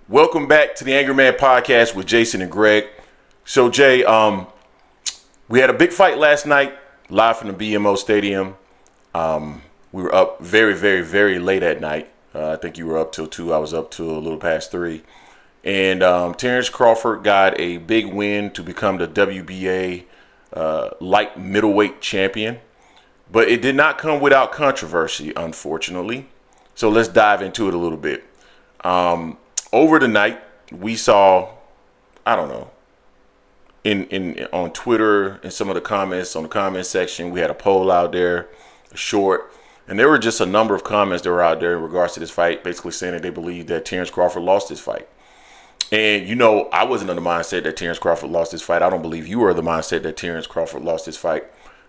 Welcome back to the Angry Man Podcast with Jason and Greg. So Jay, we had a big fight last night, live from the BMO Stadium. We were up very, very, very late at night. I think you were up till 2. I was up till a little past 3. And Terence Crawford got a big win to become the WBA light middleweight champion. But it did not come without controversy, unfortunately. So let's dive into it a little bit. Over the night, we saw, I don't know, in on Twitter and some of the comments on the comment section, we had a poll out there, short, and there were just a number of comments that were out there in regards to this fight, basically saying that they believe that Terence Crawford lost this fight. And, you know, I wasn't in the mindset that Terence Crawford lost this fight. I don't believe you were in the mindset that Terence Crawford lost this fight.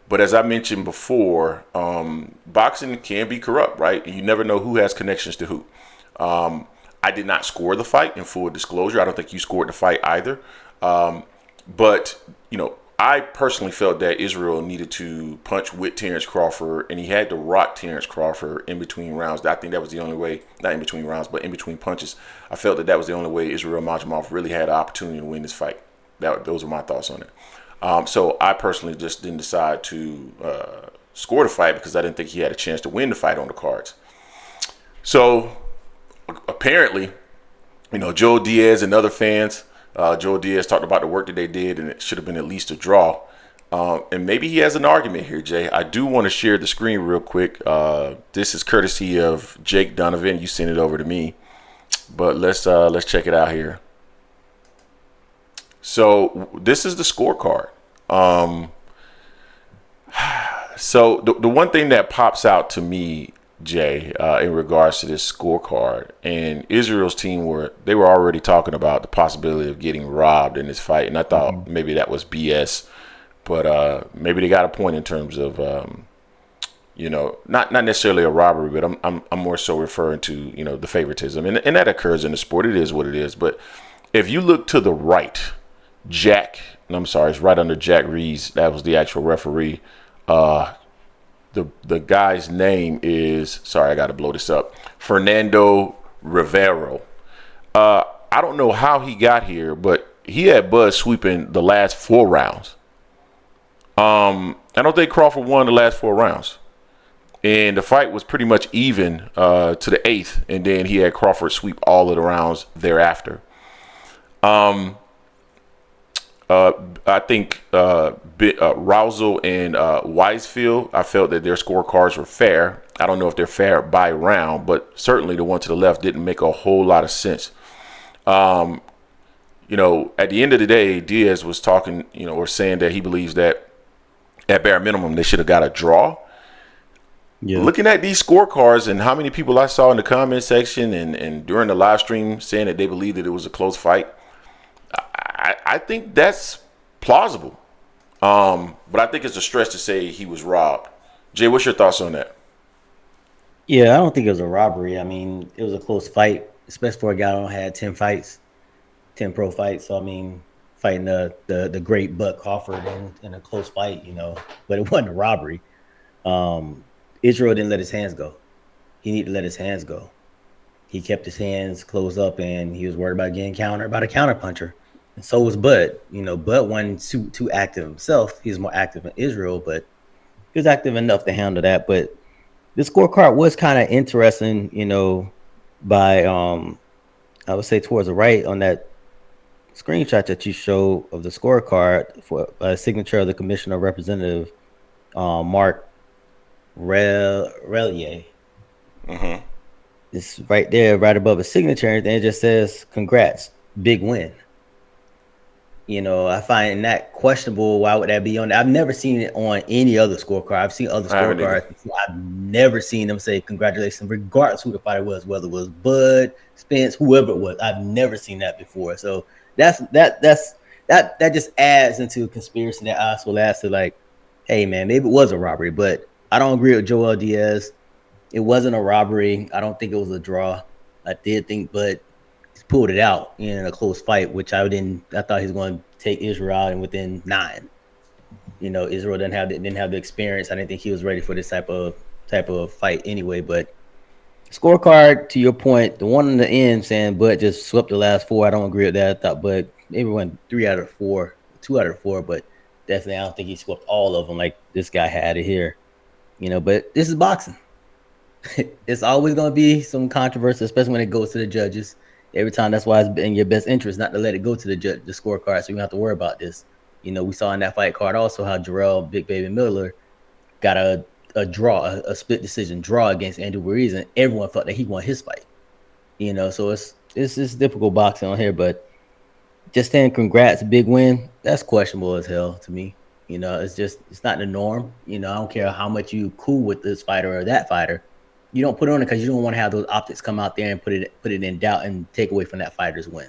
But as I mentioned before, boxing can be corrupt, right? You never know who has connections to who. I did not score the fight, in full disclosure. I don't think you scored the fight either. But, you know, I personally felt that Israil needed to punch with Terence Crawford, and he had to rock Terence Crawford in between rounds. I think that was the only way, not in between rounds, but in between punches. I felt that that was the only way Israil Madrimov really had an opportunity to win this fight. Those are my thoughts on it. So I personally just didn't decide to score the fight because I didn't think he had a chance to win the fight on the cards. So apparently, you know, Joe Diaz and other fans, Joe Diaz talked about the work that they did, and it should have been at least a draw. And maybe he has an argument here, Jay. I do want to share the screen real quick. This is courtesy of Jake Donovan. You sent it over to me, but let's check it out here. So this is the scorecard. So the one thing that pops out to me, Jay, in regards to this scorecard, and Israel's team were already talking about the possibility of getting robbed in this fight, and I thought maybe that was BS, but maybe they got a point in terms of you know, not necessarily a robbery, but I'm more so referring to, you know, the favoritism, and that occurs in the sport. It is what it is. But if you look to the right, it's right under Jack Reeves. That was the actual referee. The guy's name is, sorry, I got to blow this up, Fernando Rivero. I don't know how he got here, but he had Bud sweeping the last 4 rounds. I don't think Crawford won the last 4 rounds. And the fight was pretty much even to the 8th, and then he had Crawford sweep all of the rounds thereafter. I think Rousel and Weisfield, I felt that their scorecards were fair. I don't know if they're fair by round, but certainly the one to the left didn't make a whole lot of sense. You know, at the end of the day, Diaz was talking, you know, or saying that he believes that at bare minimum they should have got a draw. Yeah. Looking at these scorecards and how many people I saw in the comment section and during the live stream saying that they believed that it was a close fight, I think that's plausible. But I think it's a stretch to say he was robbed. Jay, what's your thoughts on that? Yeah, I don't think it was a robbery. I mean, it was a close fight, especially for a guy who had 10 fights, 10 pro fights. So, I mean, fighting the great Bud Crawford in a close fight, you know, but it wasn't a robbery. Israil didn't let his hands go. He needed to let his hands go. He kept his hands closed up, and he was worried about getting countered by a counter puncher. And so was Bud. You know, Bud wasn't too active himself. He was more active than Israil, but he was active enough to handle that. But the scorecard was kind of interesting, you know, by I would say towards the right on that screenshot that you showed of the scorecard for a signature of the commissioner representative Mark Relier. Mm-hmm. It's right there, right above his signature, and it just says, "Congrats, big win." You know, I find that questionable. Why would that be on? I've never seen it on any other scorecard. I've seen other scorecards before. I've never seen them say congratulations, regardless who the fighter was, whether it was Bud, Spence, whoever it was. I've never seen that before. So that just adds into a conspiracy that I also adds to, like, hey man, maybe it was a robbery, but I don't agree with Joel Diaz. It wasn't a robbery. I don't think it was a draw. I did think Bud pulled it out in a close fight, which I thought he was going to take Israil out and within 9. You know, Israil didn't have the experience. I didn't think he was ready for this type of fight anyway. But Scorecard, to your point, the one in the end saying Bud just swept the last four. I don't agree with that. I thought Bud maybe won 3 out of 4, 2 out of 4, but definitely I don't think he swept all of them like this guy had it here. But this is boxing. It's always going to be some controversy, especially when it goes to the judges. Every time, that's why it's in your best interest not to let it go to the scorecard, so you don't have to worry about this. We saw in that fight card also how Jarrell Big Baby Miller got a draw, a split decision draw against Andrew Ruiz, and everyone thought that he won his fight. So it's difficult boxing on here, but just saying congrats, big win, that's questionable as hell to me. It's not the norm. I don't care how much you cool with this fighter or that fighter. You don't put it on it because you don't want to have those optics come out there and put it in doubt and take away from that fighter's win.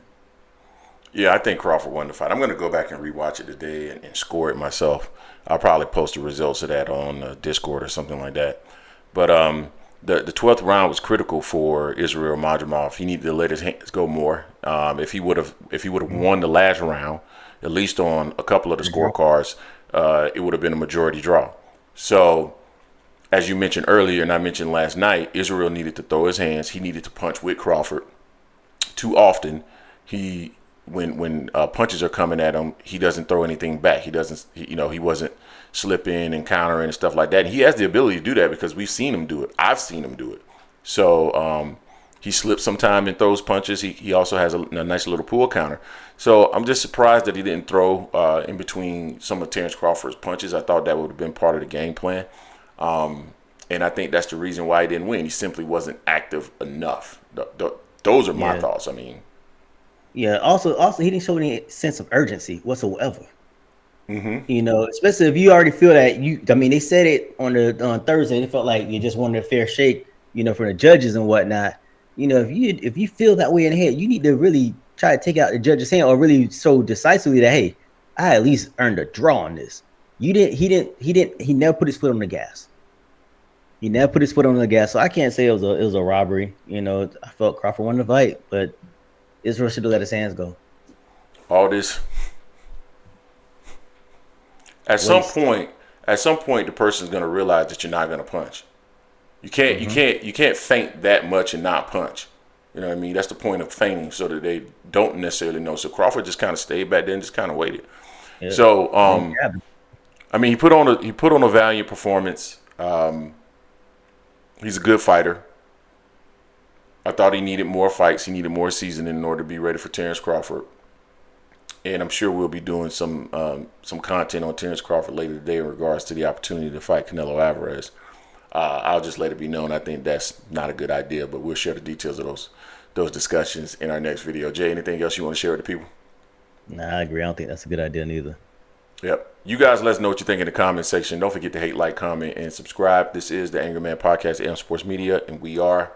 Yeah, I think Crawford won the fight. I'm going to go back and rewatch it today and score it myself. I'll probably post the results of that on Discord or something like that. But the 12th round was critical for Israil Madrimov. He needed to let his hands go more. If he would have won the last round, at least on a couple of the scorecards, it would have been a majority draw. So, as you mentioned earlier, and I mentioned last night, Israil needed to throw his hands. He needed to punch with Crawford. Too often, when punches are coming at him, he doesn't throw anything back. He wasn't slipping and countering and stuff like that. And he has the ability to do that because we've seen him do it. I've seen him do it. So he slips sometime and throws punches. He also has a nice little pull counter. So I'm just surprised that he didn't throw in between some of Terence Crawford's punches. I thought that would have been part of the game plan. And I think that's the reason why he didn't win. He simply wasn't active enough. Those are my thoughts. I mean. Yeah. Also, he didn't show any sense of urgency whatsoever. Especially if you already feel that they said it on Thursday. It felt like you just wanted a fair shake, from the judges and whatnot. If you feel that way in the head, you need to really try to take out the judge's hand or really show decisively that, hey, I at least earned a draw on this. He never put his foot on the gas. So I can't say it was a robbery. I felt Crawford won the fight, but Israil should have let his hands go. All this. At some point, the person's gonna realize that you're not gonna punch. You can't feint that much and not punch. You know what I mean? That's the point of feinting, so that they don't necessarily know. So Crawford just kind of stayed back there and just kind of waited. Yeah. So he put on a valiant performance. He's a good fighter. I thought he needed more fights. He needed more seasoning in order to be ready for Terence Crawford. And I'm sure we'll be doing some content on Terence Crawford later today in regards to the opportunity to fight Canelo Alvarez. I'll just let it be known. I think that's not a good idea, but we'll share the details of those discussions in our next video. Jay, anything else you want to share with the people? Nah, I agree. I don't think that's a good idea neither. Yep. You guys let us know what you think in the comment section. Don't forget to hate, like, comment, and subscribe. This is the Angry Man Podcast, AM Sports Media, and we are